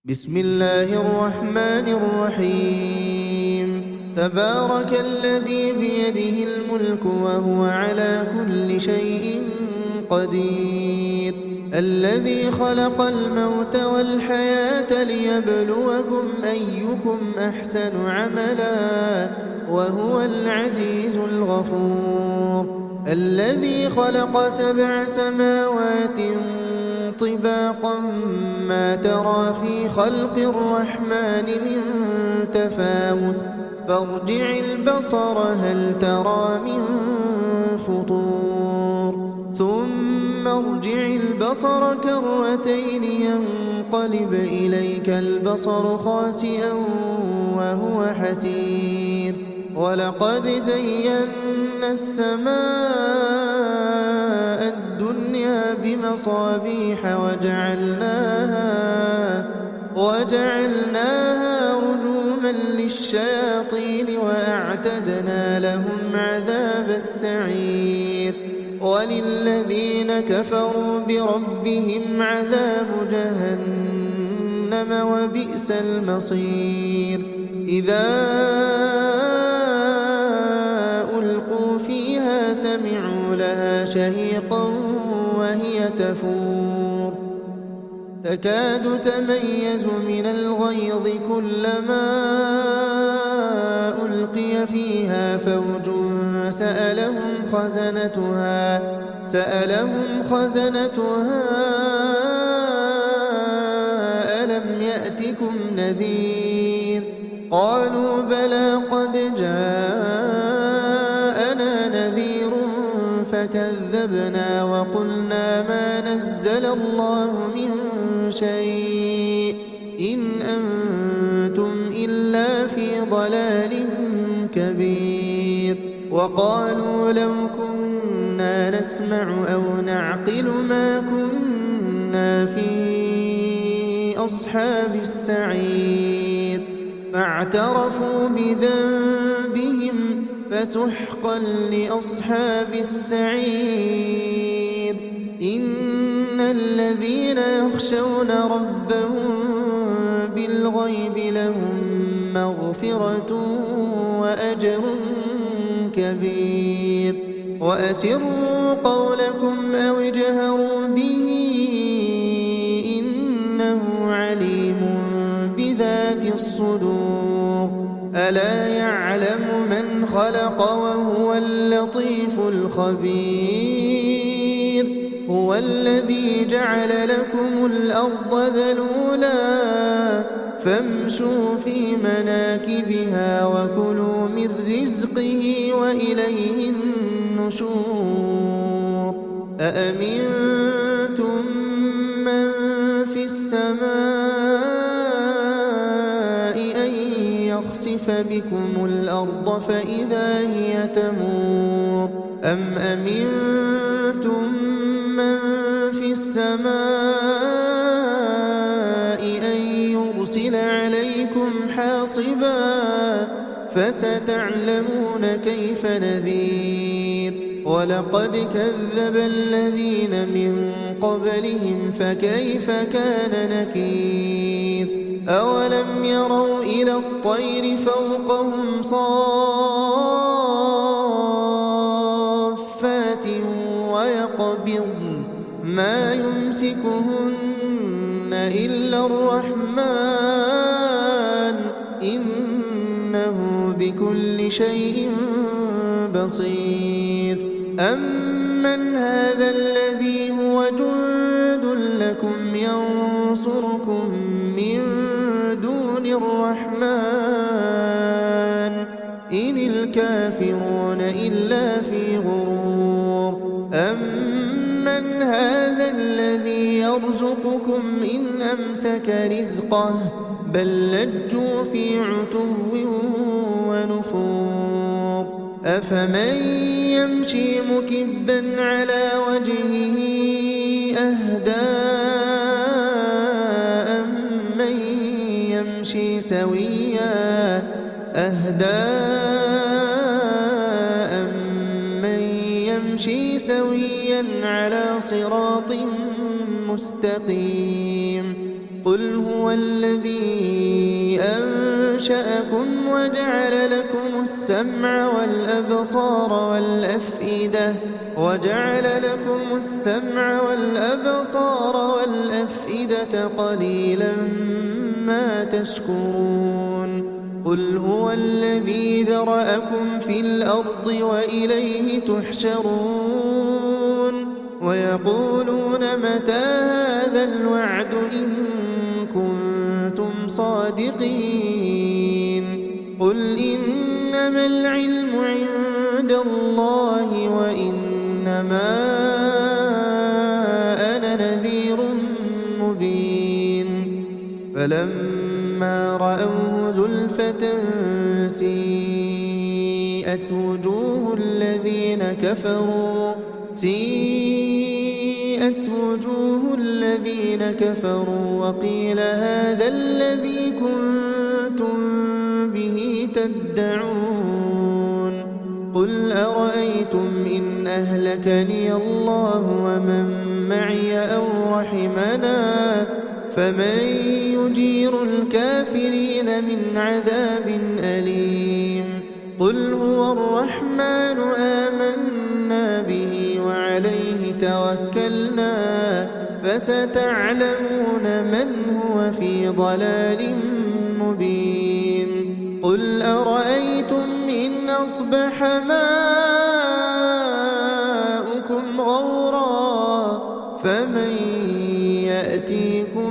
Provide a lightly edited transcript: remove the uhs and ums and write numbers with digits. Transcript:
بسم الله الرحمن الرحيم. تبارك الذي بيده الملك وهو على كل شيء قدير. الذي خلق الموت والحياة ليبلوكم أيكم أحسن عملا وهو العزيز الغفور. الذي خلق 7 سماوات طباقا ما ترى في خلق الرحمن من تفاوت فارجع البصر هل ترى من فطور ثم ارجع البصر كرتين ينقلب إليك البصر خاسئا وهو حسير. ولقد زينا السماء الدنيا بمصابيح وجعلناها رجوما للشياطين وأعتدنا لهم عذاب السعير. وللذين كفروا بربهم عذاب جهنم وبئس المصير. إذا ألقوا فيها سمعوا لها شهيقا وهي تفور تكاد تميز من الغيظ كلما ألقي فيها فوج سألهم خزنتها ألم يأتكم نذير قالوا بلى قد جاءنا نذير فكذبنا وقلنا ما نزل الله من شيء إن أنتم إلا في ضلال كبير. وقالوا لو كنا نسمع أو نعقل ما كنا في أصحاب السعير فاعترفوا بذنبهم فسحقا لأصحاب السعير. إن الذين يخشون ربهم بالغيب لهم مغفرة وأجر كبير. وأسروا قولكم أو اجهروا به إنه عليم بذات الصدور. ألا يعلم من خلق وهو اللطيف الخبير. هو الذي جعل لكم الأرض ذلولا فامشوا في مناكبها وكلوا من رزقه وإليه النشور. أأمنتم من في السماء أن يخسف بكم الأرض فإذا هي تمور أم أمنتم من في السماء أن يرسل عليكم حاصبا فستعلمون كيف نذير. ولقد كذب الذين من قبلهم فكيف كان نكير. أولم يروا إلى الطير فوقهم صافات ويقبضن ما يمسكهن إلا الرحمن إنه بكل شيء بصير. أمن هذا الذي هو جند لكم ينصركم من دون الرحمن إن الكافرون إلا في غرور. أمن هذا الذي يرزقكم إن أمسك رزقه بل لجوا في عتو ونفور. أفمن يمشي مكبا على وجهه أهدى أمن يمشي سويا على صراط مستقيم. قل هو الذي أنشأكم وجعل لكم السمع والأبصار والأفئدة قليلا ما تشكرون قل هو الذي ذرأكم في الأرض وإليه تحشرون ويقولون متى هذا الوعد إن كنتم صادقين قل إنما العلم عند الله وإنما أنا نذير مبين فلما رأوه زلفة سيئت وجوه الذين كفروا وقيل هذا الذي كنتم به تدعون قل أرأيتم إن أهلكني الله ومن معي أو رحمنا فمن يجير الكافرين من عذاب أليم قل هو الرحمن آمنا به وعليه توكلنا فستعلمون من هو في ضلال مبين قل أرأيتم إن أصبح ماؤكم غورا فمن يأتيكم